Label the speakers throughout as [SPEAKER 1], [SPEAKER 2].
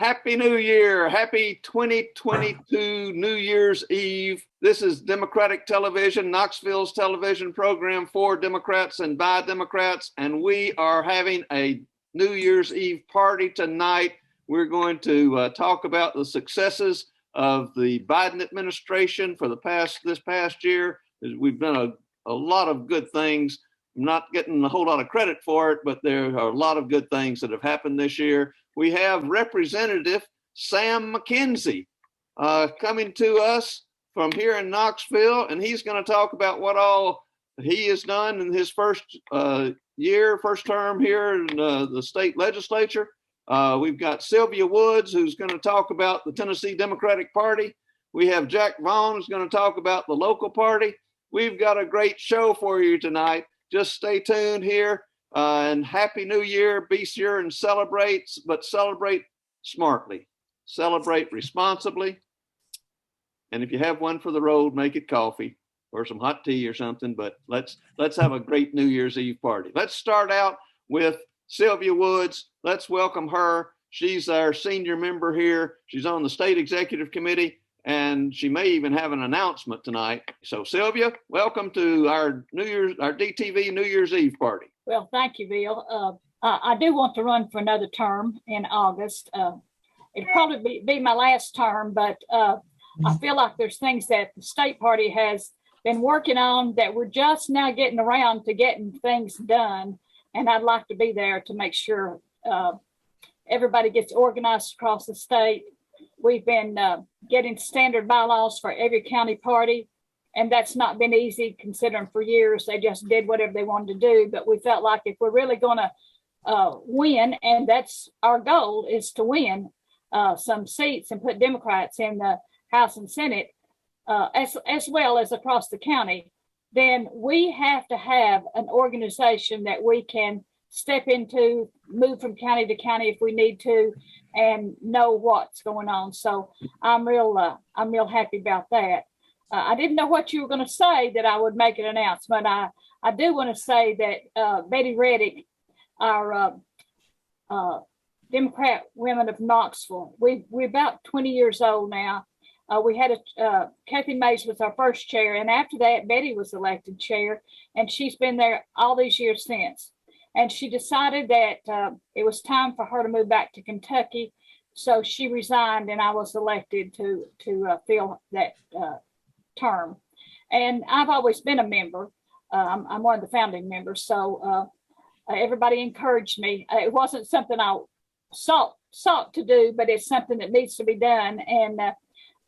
[SPEAKER 1] Happy New Year. Happy 2022 New Year's Eve. This is Democratic Television, Knoxville's television program for Democrats and by Democrats. And we are having a New Year's Eve party tonight. We're going to talk about the successes of the Biden administration for this past year. We've done a lot of good things. I'm not getting a whole lot of credit for it, but there are a lot of good things that have happened this year. We have Representative Sam McKenzie coming to us from here in Knoxville, and he's going to talk about what all he has done in his first term here in the state legislature. We've got Sylvia Woods, who's going to talk about the Tennessee Democratic Party. We have Jack Vaughn, who's going to talk about the local party. We've got a great show for you tonight. Just stay tuned here, and Happy New Year. Be sure and celebrate, but celebrate smartly. Celebrate responsibly. And if you have one for the road, make it coffee or some hot tea or something, but let's have a great New Year's Eve party. Let's start out with Sylvia Woods. Let's welcome her. She's our senior member here. She's on the state executive committee, and she may even have an announcement tonight. So Sylvia, welcome to our DTV New Year's Eve party.
[SPEAKER 2] Well, thank you, Bill. I do want to run for another term in August. It'll probably be my last term, but I feel like there's things that the state party has been working on that we're just now getting around to getting things done. And I'd like to be there to make sure everybody gets organized across the state. We've been getting standard bylaws for every county party, and that's not been easy considering for years they just did whatever they wanted to do. But we felt like if we're really going to win, and that's our goal, is to win some seats and put Democrats in the House and Senate, as well as across the county, then we have to have an organization that we can step into, move from county to county if we need to, and know what's going on. So I'm real happy about that. I didn't know what you were going to say that I would make an announcement. I do want to say that Betty Reddick, our Democrat women of Knoxville, we're about 20 years old now. We had Kathy Mays was our first chair, and after that, Betty was elected chair, and she's been there all these years since. And she decided that it was time for her to move back to Kentucky, so she resigned, and I was elected to fill that term. And I've always been a member. I'm one of the founding members, so everybody encouraged me. It wasn't something I sought to do, but it's something that needs to be done. And a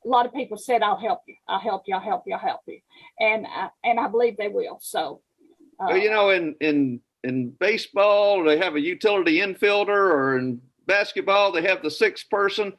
[SPEAKER 2] lot of people said, "I'll help you. I'll help you. I'll help you. I'll help you." And I believe they will. So,
[SPEAKER 1] well, you know, in baseball, they have a utility infielder, or in basketball, they have the sixth person.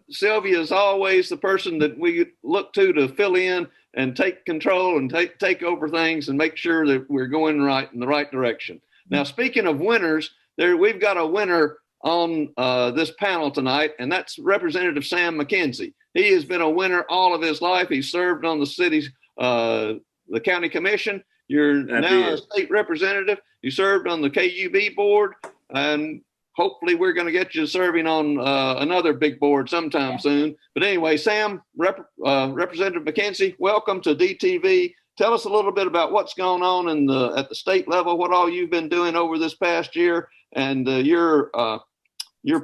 [SPEAKER 1] Sylvia is always the person that we look to fill in and take control and take over things and make sure that we're going in the right direction. Now, speaking of winners, we've got a winner on this panel tonight, and that's Representative Sam McKenzie. He has been a winner all of his life. He served on the city's, the county commission. You're now a state representative. You served on the KUB board, and hopefully we're going to get you serving on another big board sometime soon. But anyway, Sam, Representative McKenzie, welcome to DTV. Tell us a little bit about what's going on at the state level, what all you've been doing over this past year, and your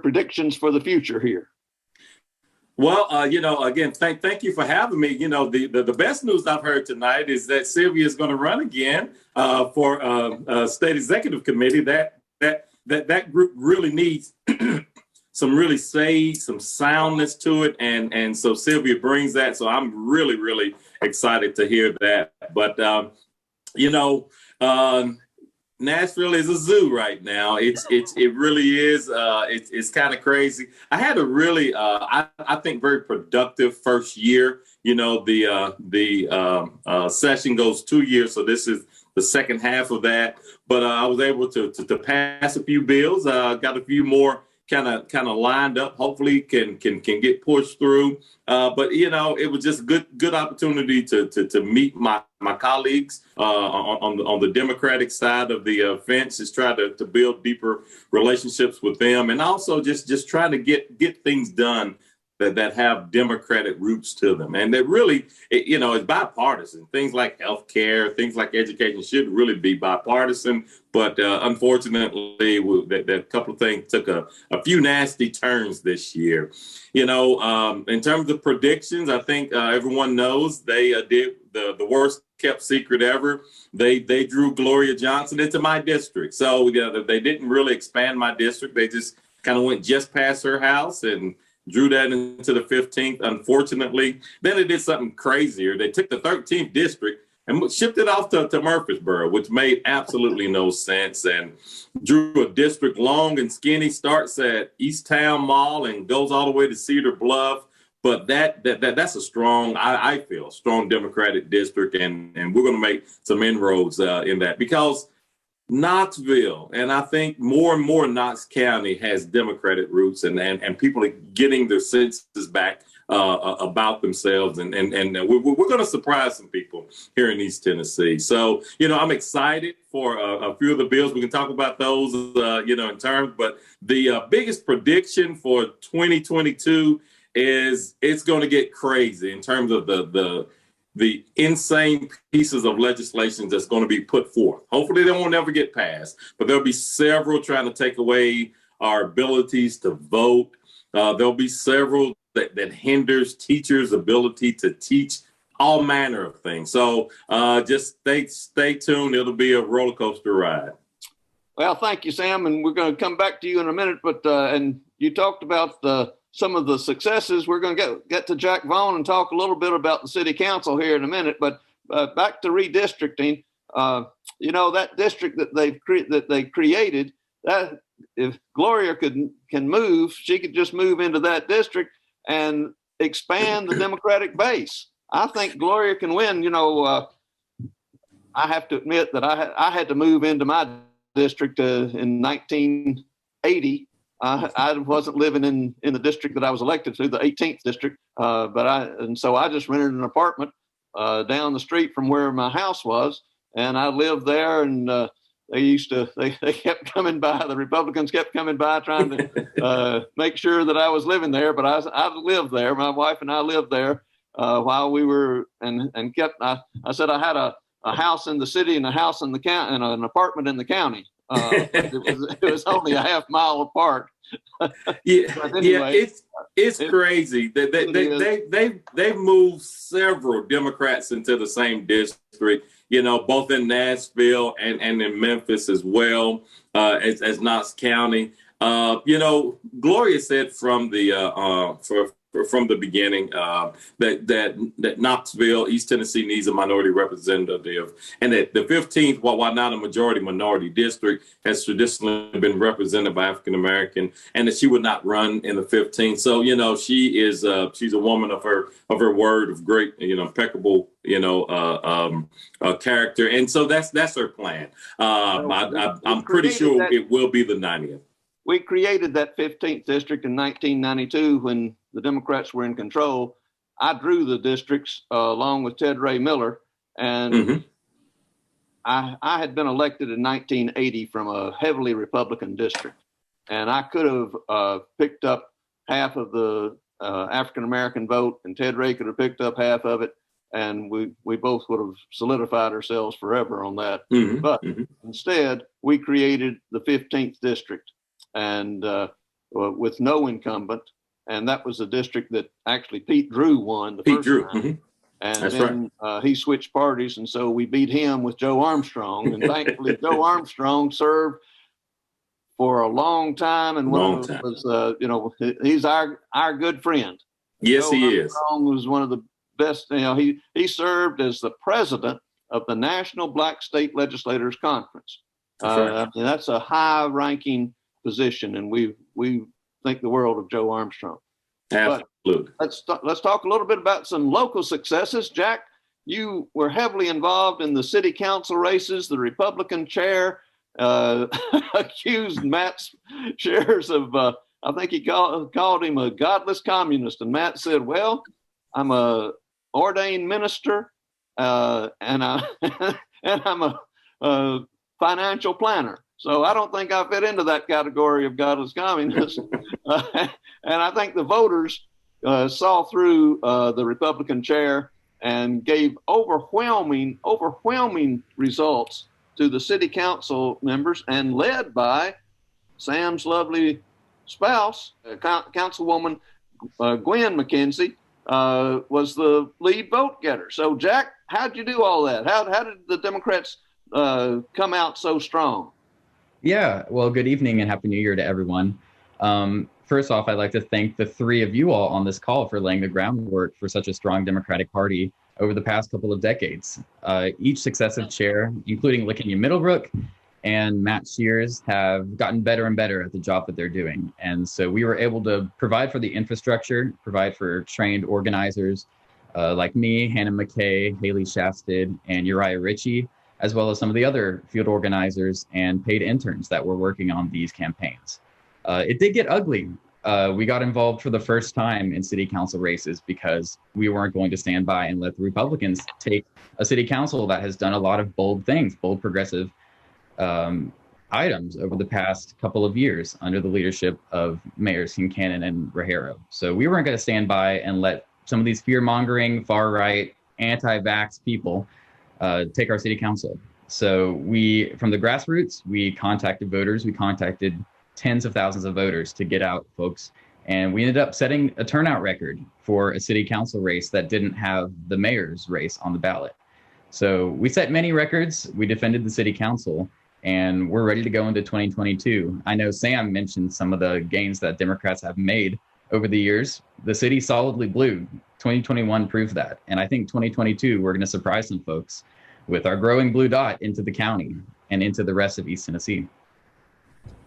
[SPEAKER 1] predictions for the future here.
[SPEAKER 3] Well, again, thank you for having me. The best news I've heard tonight is that Sylvia is going to run again for state executive committee. That group really needs some really some soundness to it, and so Sylvia brings that. So I'm really, really excited to hear that. But Nashville is a zoo right now. It really is. It's kind of crazy. I had a really, I think, very productive first year. The session goes 2 years, so this is the second half of that. But I was able to pass a few bills. Got a few more kind of lined up. Hopefully can get pushed through. But it was just good opportunity to meet my colleagues on the Democratic side of the fence, is try to build deeper relationships with them, and also just trying to get things done that have Democratic roots to them. And that really, it's bipartisan. Things like healthcare, things like education should really be bipartisan. But unfortunately, that couple of things took a few nasty turns this year. In terms of predictions, I think everyone knows they did the worst kept secret ever. They drew Gloria Johnson into my district. So they didn't really expand my district. They just kind of went just past her house and drew that into the 15th, unfortunately. Then they did something crazier. They took the 13th district and shipped it off to Murfreesboro, which made absolutely no sense, and drew a district long and skinny, starts at East Town Mall and goes all the way to Cedar Bluff. But that's a strong, I feel, strong Democratic district, and we're going to make some inroads in that, because Knoxville, and I think more and more Knox County has Democratic roots, and people are getting their senses back about themselves, and we're going to surprise some people here in East Tennessee. So, I'm excited for a few of the bills. We can talk about those, in terms, but the biggest prediction for 2022 is it's going to get crazy in terms of the insane pieces of legislation that's going to be put forth. Hopefully they won't ever get passed, but there'll be several trying to take away our abilities to vote. There'll be several that hinders teachers' ability to teach all manner of things. So just stay tuned. It'll be a roller coaster ride.
[SPEAKER 1] Well, thank you, Sam. And we're going to come back to you in a minute, but and you talked about some of the successes. We're going to get to Jack Vaughn and talk a little bit about the city council here in a minute. But back to redistricting, that district that they created, that if Gloria can move, she could just move into that district and expand the Democratic base. I think Gloria can win. I have to admit that I had to move into my district in 1980. I wasn't living in the district that I was elected to, the 18th district, so I just rented an apartment down the street from where my house was, and I lived there. And they kept coming by. The Republicans kept coming by trying to make sure that I was living there, but I lived there. My wife and I lived there while we were and kept. I said I had a house in the city and a house in the county and an apartment in the county. It was only a half mile apart.
[SPEAKER 3] Anyway, it's crazy. They've moved several Democrats into the same district, both in Nashville and in Memphis as well, as Knox County. Gloria said from the beginning that Knoxville, East Tennessee, needs a minority representative, and that the 15th, while not a majority minority district, has traditionally been represented by African American, and that she would not run in the 15th. So she's a woman of her word, of great impeccable character, and so that's her plan. I'm pretty sure it will be the 90th.
[SPEAKER 1] We created that 15th district in 1992 when the Democrats were in control. I drew the districts along with Ted Ray Miller, and I had been elected in 1980 from a heavily Republican district, and I could have picked up half of the African-American vote, and Ted Ray could have picked up half of it, and we both would have solidified ourselves forever on that. But instead, we created the 15th district, and with no incumbent. And that was a district that actually Pete Drew won the first time. And that's then right. He switched parties, and so we beat him with Joe Armstrong. And thankfully, Joe Armstrong served for a long time, and he's our good friend.
[SPEAKER 3] Yes,
[SPEAKER 1] Joe
[SPEAKER 3] he
[SPEAKER 1] Armstrong was one of the best. He served as the president of the National Black State Legislators Conference. Right. And that's a high-ranking position, and we think the world of Joe Armstrong.
[SPEAKER 3] Absolutely.
[SPEAKER 1] But let's talk a little bit about some local successes. Jack, you were heavily involved in the city council races. The Republican chair accused Matt's shares of I think he called him a godless communist. And Matt said, well, I'm a ordained minister and I'm a financial planner. So I don't think I fit into that category of godless communist. And I think the voters saw through the Republican chair and gave overwhelming results to the city council members, and led by Sam's lovely spouse, Councilwoman Gwen McKenzie, was the lead vote getter. So, Jack, how'd you do all that? How did the Democrats come out so strong?
[SPEAKER 4] Yeah, well, good evening and Happy New Year to everyone. First off, I'd like to thank the three of you all on this call for laying the groundwork for such a strong Democratic Party over the past couple of decades. Each successive chair, including Lickenya Middlebrook and Matt Shears, have gotten better and better at the job that they're doing. And so we were able to provide for the infrastructure, provide for trained organizers like me, Hannah McKay, Haley Shasted, and Uriah Ritchie, as well as some of the other field organizers and paid interns that were working on these campaigns. It did get ugly. We got involved for the first time in city council races because we weren't going to stand by and let the Republicans take a city council that has done a lot of bold things, bold progressive items over the past couple of years under the leadership of Mayors Kincannon and Rajero. So we weren't going to stand by and let some of these fear-mongering, far-right, anti-vax people take our city council. So we, from the grassroots, we contacted voters. We contacted tens of thousands of voters to get out, folks. And we ended up setting a turnout record for a city council race that didn't have the mayor's race on the ballot. So we set many records. We defended the city council, and we're ready to go into 2022. I know Sam mentioned some of the gains that Democrats have made over the years. The city solidly blue. 2021 proved that. And I think 2022, we're going to surprise some folks with our growing blue dot into the county and into the rest of East Tennessee.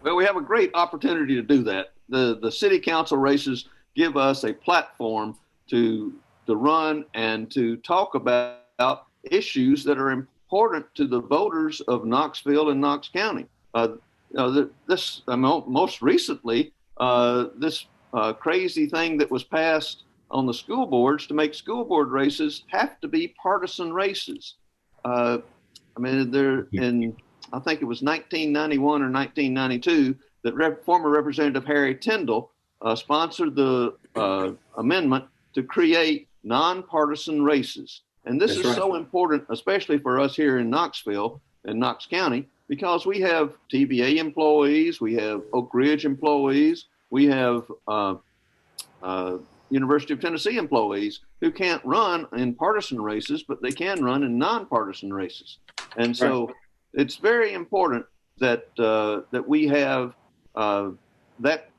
[SPEAKER 1] Well, we have a great opportunity to do that. The city council races give us a platform to run and to talk about issues that are important to the voters of Knoxville and Knox County. Most recently, this crazy thing that was passed on the school boards to make school board races have to be partisan races. I think it was 1991 or 1992 that former Representative Harry Tyndall sponsored the amendment to create nonpartisan races. And this is so important, especially for us here in Knoxville and Knox County, because we have TVA employees, we have Oak Ridge employees, we have University of Tennessee employees who can't run in partisan races, but they can run in nonpartisan races. And so it's very important that we have that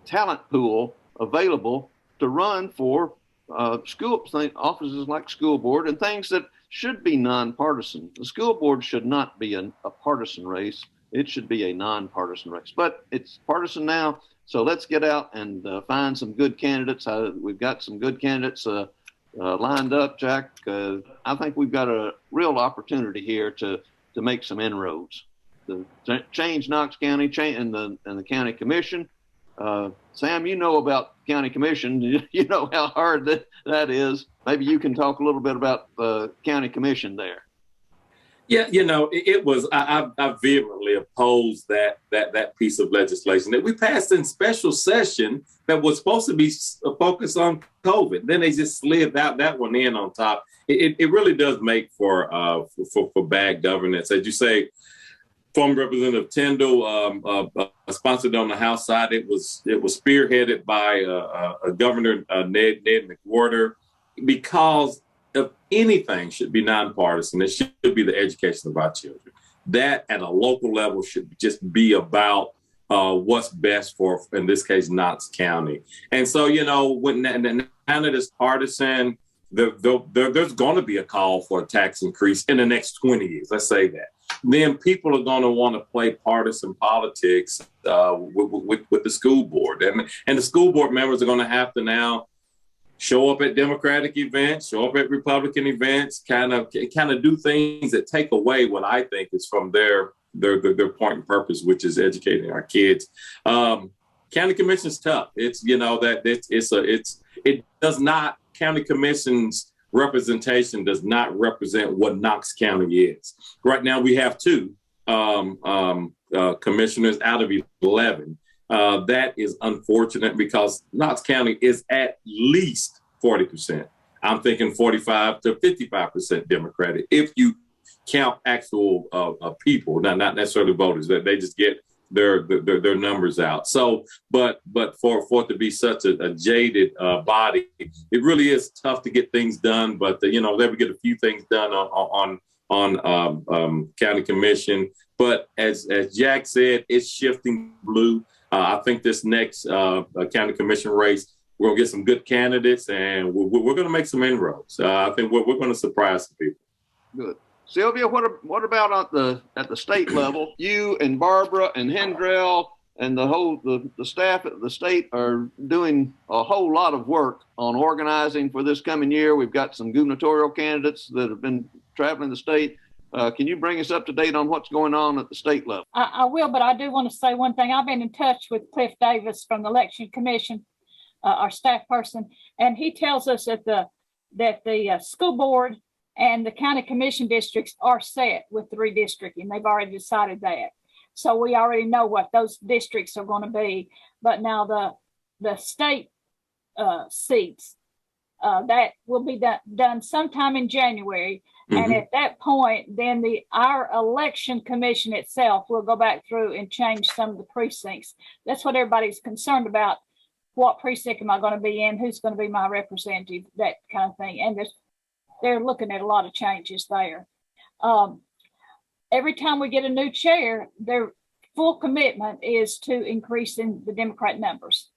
[SPEAKER 1] talent pool available to run for offices like school board and things that should be nonpartisan. The school board should not be a partisan race. It should be a nonpartisan race, but it's partisan now. So let's get out and find some good candidates. We've got some good candidates lined up, Jack. I think we've got a real opportunity here to make some inroads, to change Knox County and the county commission. Sam, you know about county commission. You know how hard that is. Maybe you can talk a little bit about the county commission there.
[SPEAKER 3] Yeah, it was, I vehemently opposed that piece of legislation that we passed in special session that was supposed to be focused on COVID. Then they just slid that one in on top. It really does make for bad governance. As you say, former Representative Tyndall sponsored on the House side. It was spearheaded by Governor Ned McWhorter, because if anything should be nonpartisan, it should be the education of our children. That at a local level should just be about what's best for, in this case, Knox County. And so, when now that it's partisan, there's going to be a call for a tax increase in the next 20 years. Let's say that. Then people are going to want to play partisan politics with the school board. And the school board members are going to have to now show up at Democratic events, show up at Republican events, kind of do things that take away what I think is from their point and purpose, which is educating our kids. County commission is tough. It's, it does not, county commission's representation does not represent what Knox County is. Right now we have 2 commissioners out of 11. That is unfortunate because Knox County is at least 40%. I'm thinking 45 to 55% Democratic if you count actual people, not necessarily voters. That they just get their numbers out. So, but for it to be such a jaded body, it really is tough to get things done. But they would get a few things done on county commission. But as Jack said, it's shifting blue. I think this next county commission race, we're gonna get some good candidates, and we're gonna make some inroads. I think we're gonna surprise some people.
[SPEAKER 1] Good. Sylvia, what about at the state level? You and Barbara and Hendrell and the staff at the state are doing a whole lot of work on organizing for this coming year. We've got some gubernatorial candidates that have been traveling the state. Can you bring us up to date on what's going on at the state level?
[SPEAKER 2] I will, but I do want to say one thing. I've been in touch with Cliff Davis from the Election Commission, our staff person, and he tells us that the school board and the county commission districts are set with the redistricting. They've already decided that. So we already know what those districts are going to be. But now the state seats, that will be done sometime in January. Mm-hmm. And at that point, then our election commission itself will go back through and change some of the precincts. That's what everybody's concerned about. What precinct am I going to be in? Who's going to be my representative? That kind of thing. And they're looking at a lot of changes there. Every time we get a new chair, their full commitment is to increasing the Democrat numbers.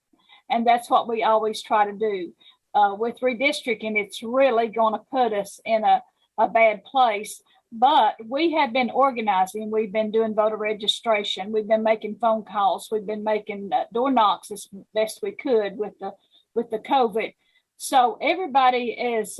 [SPEAKER 2] And that's what we always try to do. With redistricting, it's really going to put us in a bad place. But we have been organizing. We've been doing voter registration. We've been making phone calls. We've been making door knocks as best we could with the COVID. So everybody is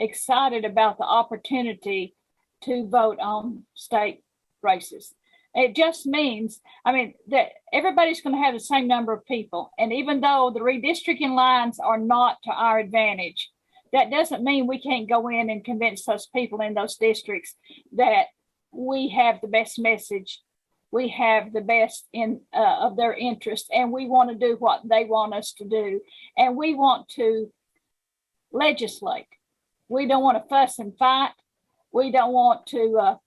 [SPEAKER 2] excited about the opportunity to vote on state races. It just means, that everybody's going to have the same number of people. And even though the redistricting lines are not to our advantage, that doesn't mean we can't go in and convince those people in those districts that we have the best message, we have the best of their interest, and we want to do what they want us to do. And we want to legislate. We don't want to fuss and fight. We don't want to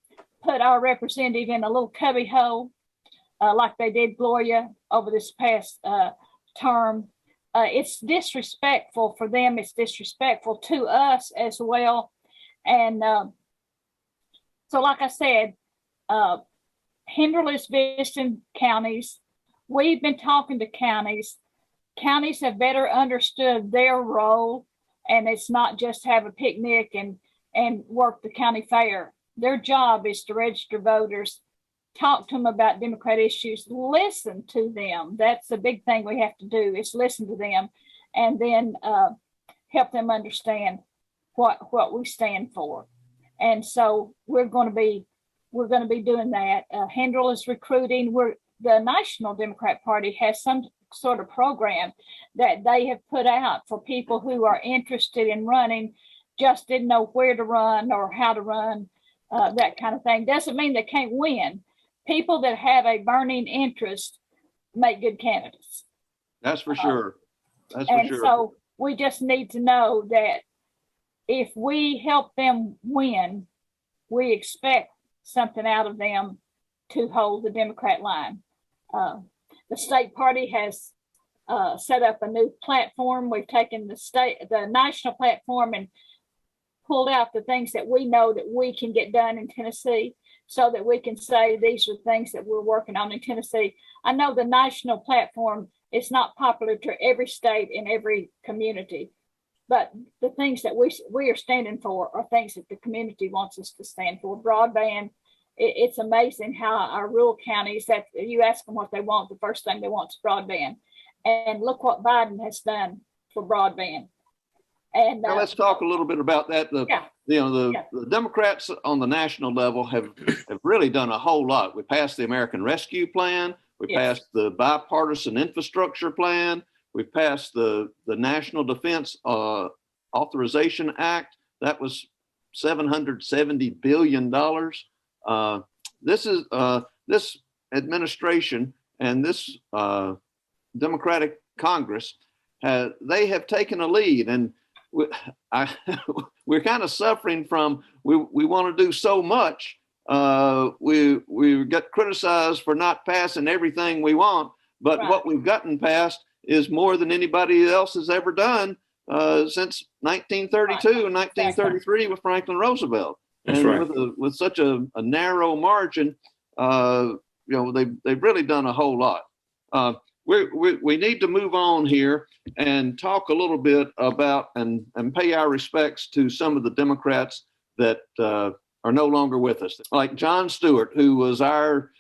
[SPEAKER 2] put our representative in a little cubby hole like they did Gloria over this past term. It's disrespectful for them. It's disrespectful to us as well. And so, like I said, Hendrell is visiting counties. We've been talking to counties. Counties have better understood their role, and it's not just have a picnic and work the county fair. Their job is to register voters, talk to them about Democrat issues, listen to them. That's the big thing we have to do, is listen to them, and then help them understand what we stand for. And so we're going to be doing that. Hendrell is recruiting. The National Democrat Party has some sort of program that they have put out for people who are interested in running, just didn't know where to run or how to run, that kind of thing. Doesn't mean they can't win. People that have a burning interest make good candidates.
[SPEAKER 1] That's for sure. That's for sure.
[SPEAKER 2] So we just need to know that if we help them win, we expect something out of them to hold the Democrat line. The state party has set up a new platform. We've taken the national platform and pulled out the things that we know that we can get done in Tennessee, so that we can say these are things that we're working on in Tennessee. I know the national platform is not popular to every state and every community, but the things that we are standing for are things that the community wants us to stand for. Broadband, it's amazing how our rural counties, that you ask them what they want, the first thing they want is broadband. And look what Biden has done for broadband. And
[SPEAKER 1] now let's talk a little bit about that. The Democrats on the national level have really done a whole lot. We passed the American Rescue Plan. We
[SPEAKER 2] Yes.
[SPEAKER 1] passed the bipartisan infrastructure plan. We passed the National Defense Authorization Act. That was $770 billion. This administration and this Democratic Congress, they have taken a lead, and we're kind of suffering from, we want to do so much. We get criticized for not passing everything we want, but
[SPEAKER 2] Right.
[SPEAKER 1] what we've gotten passed is more than anybody else has ever done since 1932 and 1933 with Franklin Roosevelt.
[SPEAKER 3] That's
[SPEAKER 1] and
[SPEAKER 3] right.
[SPEAKER 1] with such a narrow margin, they've really done a whole lot. We need to move on here and talk a little bit about and pay our respects to some of the Democrats that are no longer with us, like Jon Stewart, who was our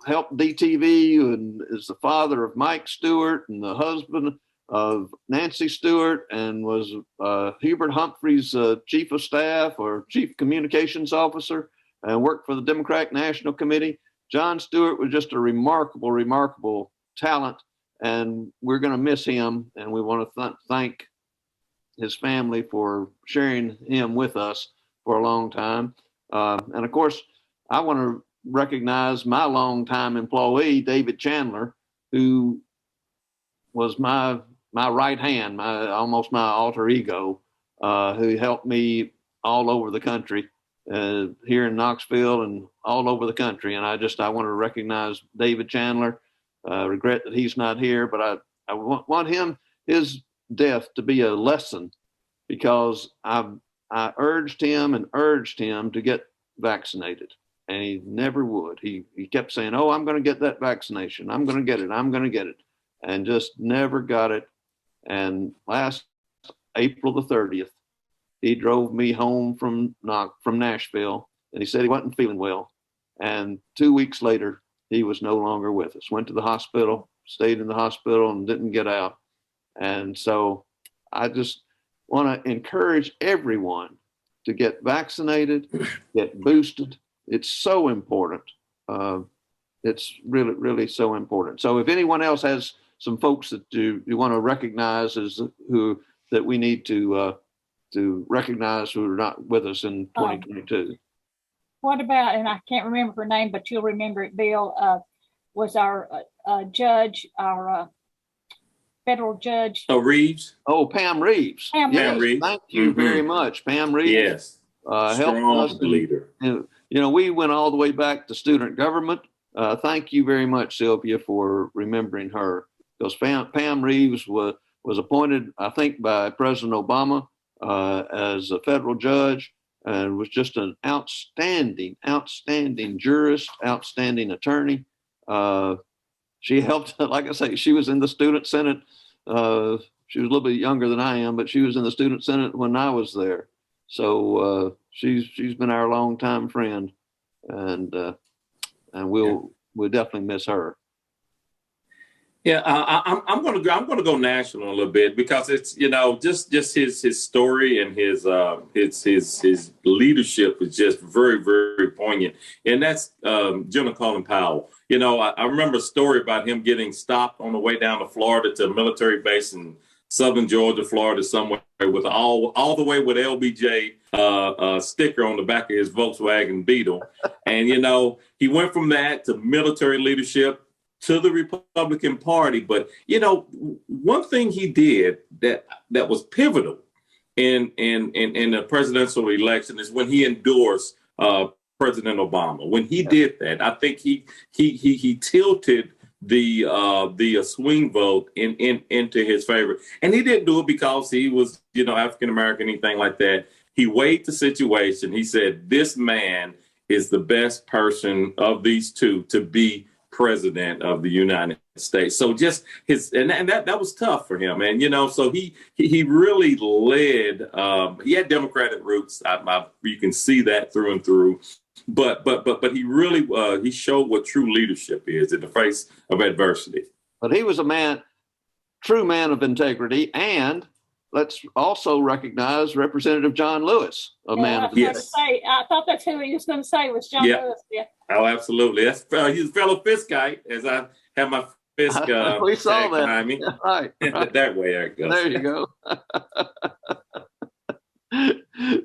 [SPEAKER 1] helped DTV and is the father of Mike Stewart and the husband of Nancy Stewart, and was Hubert Humphrey's chief of staff or chief communications officer, and worked for the Democratic National Committee. Jon Stewart was just a remarkable talent, and we're going to miss him. And we want to thank his family for sharing him with us for a long time. And of course, I want to recognize my longtime employee, David Chandler, who was my right hand, almost my alter ego, who helped me all over the country, here in Knoxville and all over the country. And I want to recognize David Chandler. Regret that he's not here, but I want his death to be a lesson, because I urged him to get vaccinated, and he never would. He kept saying, "Oh, I'm going to get that vaccination. I'm going to get it. I'm going to get it," and just never got it. And last April the 30th, he drove me home from Nashville, and he said he wasn't feeling well. And 2 weeks later, he was no longer with us. Went to the hospital, stayed in the hospital, and didn't get out. And so I just want to encourage everyone to get vaccinated, get boosted. It's so important. It's really, really so important. So if anyone else has some folks that you want to recognize as that we need to recognize who are not with us in 2022.
[SPEAKER 2] What about, and I can't remember her name, but you'll remember it, Bill, was our judge, our federal judge.
[SPEAKER 3] Oh, Reeves.
[SPEAKER 1] Oh, Pam Reeves.
[SPEAKER 3] Pam Reeves.
[SPEAKER 1] Thank you very much, Pam Reeves.
[SPEAKER 3] Yes. Strong
[SPEAKER 1] helped us.
[SPEAKER 3] leader.
[SPEAKER 1] We went all the way back to student government. Thank you very much, Sylvia, for remembering her, because Pam Reeves was appointed, I think, by President Obama as a federal judge, and was just an outstanding jurist, outstanding attorney. She helped, like I say, she was in the student senate. She was a little bit younger than I am, but she was in the student senate when I was there. So she's been our longtime friend, and we'll definitely miss her.
[SPEAKER 3] Yeah, I'm going to go national a little bit, because it's just his story and his leadership is just very, very poignant, and that's General Colin Powell. I remember a story about him getting stopped on the way down to Florida, to a military base in southern Georgia, Florida, somewhere, with all the way with LBJ sticker on the back of his Volkswagen Beetle, and he went from that to military leadership to the Republican Party. But one thing he did that was pivotal in the presidential election is when he endorsed President Obama. When he did that, I think he tilted the swing vote into his favor, and he didn't do it because he was African American, anything like that. He weighed the situation. He said, "This man is the best person of these two to be president of the United States." So just that was tough for him. And, so he really led, he had Democratic roots. You can see that through and through, but he really, he showed what true leadership is in the face of adversity.
[SPEAKER 1] But he was a true man of integrity. And let's also recognize Representative John Lewis, a man of
[SPEAKER 3] Yes.
[SPEAKER 2] I thought that's who he was going to say was John Lewis. Yeah.
[SPEAKER 3] Oh, absolutely. That's he's a fellow Fiskite, as I have my Fisk
[SPEAKER 1] we saw that
[SPEAKER 3] behind me.
[SPEAKER 1] right.
[SPEAKER 3] That way, there it goes.
[SPEAKER 1] There you go.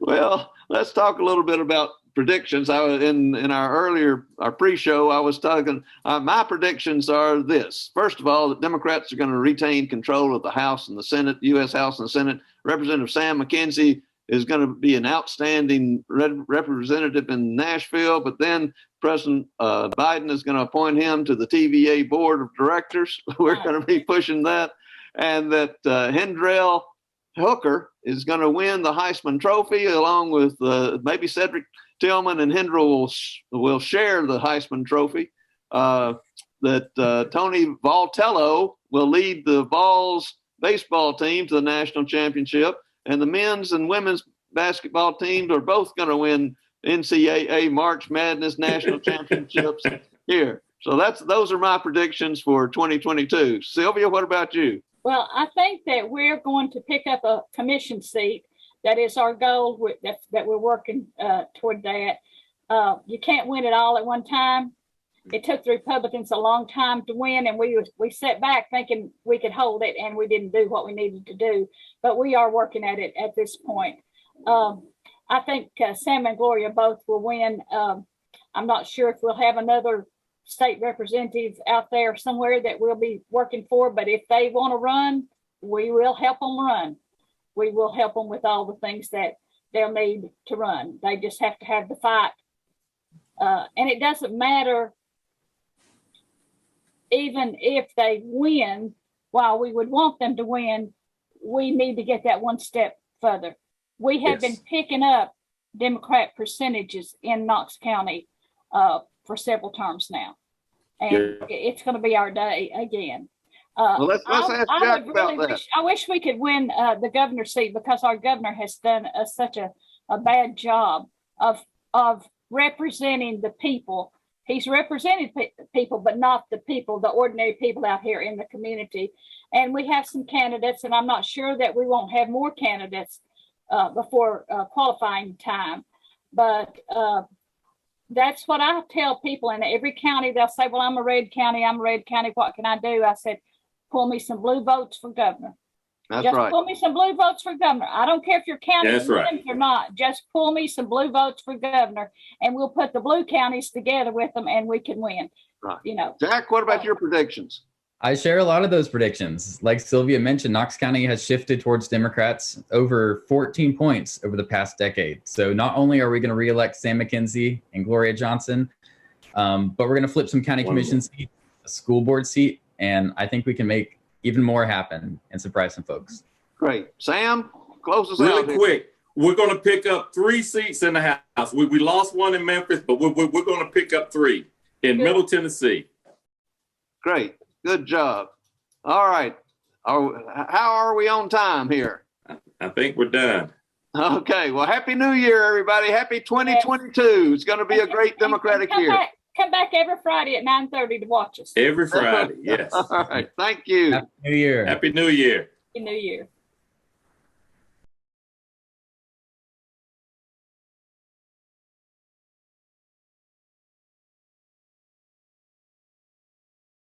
[SPEAKER 1] Well, let's talk a little bit about predictions. I was in our pre-show. I was talking. My predictions are this: first of all, the Democrats are going to retain control of the House and the Senate, U.S. House and the Senate. Representative Sam McKenzie is going to be an outstanding representative in Nashville. But then President Biden is going to appoint him to the TVA board of directors. We're going to be pushing that, and that Hendrell Hooker is going to win the Heisman Trophy along with maybe Cedric Tillman and Hendrell will share the Heisman Trophy. That Tony Valtello will lead the Vols baseball team to the national championship, and the men's and women's basketball teams are both going to win NCAA March Madness national championships here. So those are my predictions for 2022. Sylvia, what about you?
[SPEAKER 2] Well, I think that we're going to pick up a commission seat. That is our goal that we're working toward that. You can't win it all at one time. It took the Republicans a long time to win, and we sat back thinking we could hold it, and we didn't do what we needed to do. But we are working at it at this point. I think Sam and Gloria both will win. I'm not sure if we'll have another state representative out there somewhere that we'll be working for, but if they want to run, we will help them run. We will help them with all the things that they'll need to run. They just have to have the fight. And it doesn't matter even if they win, while we would want them to win, we need to get that one step further. We have been picking up Democrat percentages in Knox County for several terms now. And it's going to be our day again.
[SPEAKER 1] Well, let's ask Jack about that.
[SPEAKER 2] I wish we could win the governor's seat, because our governor has done such a bad job of representing the people. He's represented people, but not the people, the ordinary people out here in the community. And we have some candidates, and I'm not sure that we won't have more candidates before qualifying time. But that's what I tell people in every county. They'll say, well, I'm a red county. What can I do? I said, pull me some blue votes for governor.
[SPEAKER 1] That's
[SPEAKER 2] just
[SPEAKER 1] right.
[SPEAKER 2] Pull me some blue votes for governor. I don't care if your county wins or not. Just pull me some blue votes for governor, and we'll put the blue counties together with them, and we can win.
[SPEAKER 1] Right.
[SPEAKER 2] You know,
[SPEAKER 1] Jack, what about your predictions?
[SPEAKER 4] I share a lot of those predictions. Like Sylvia mentioned, Knox County has shifted towards Democrats over 14 points over the past decade. So not only are we going to reelect Sam McKenzie and Gloria Johnson, but we're going to flip some county commission seats, a school board seat, and I think we can make even more happen and surprise some folks.
[SPEAKER 1] Great. Sam, close us out.
[SPEAKER 3] Really quick, we're going to pick up 3 seats in the House. We lost one in Memphis, but we're going to pick up 3 in Middle Tennessee.
[SPEAKER 1] Great. Good job. All right. How are we on time here?
[SPEAKER 3] I think we're done.
[SPEAKER 1] Okay. Well, Happy New Year, everybody. Happy 2022. It's going to be a great Democratic year.
[SPEAKER 2] Come back every Friday at 9:30 to watch us.
[SPEAKER 3] Every Friday, yes.
[SPEAKER 1] All right. Thank you.
[SPEAKER 4] Happy New Year.
[SPEAKER 3] Happy New Year.
[SPEAKER 2] Happy New Year.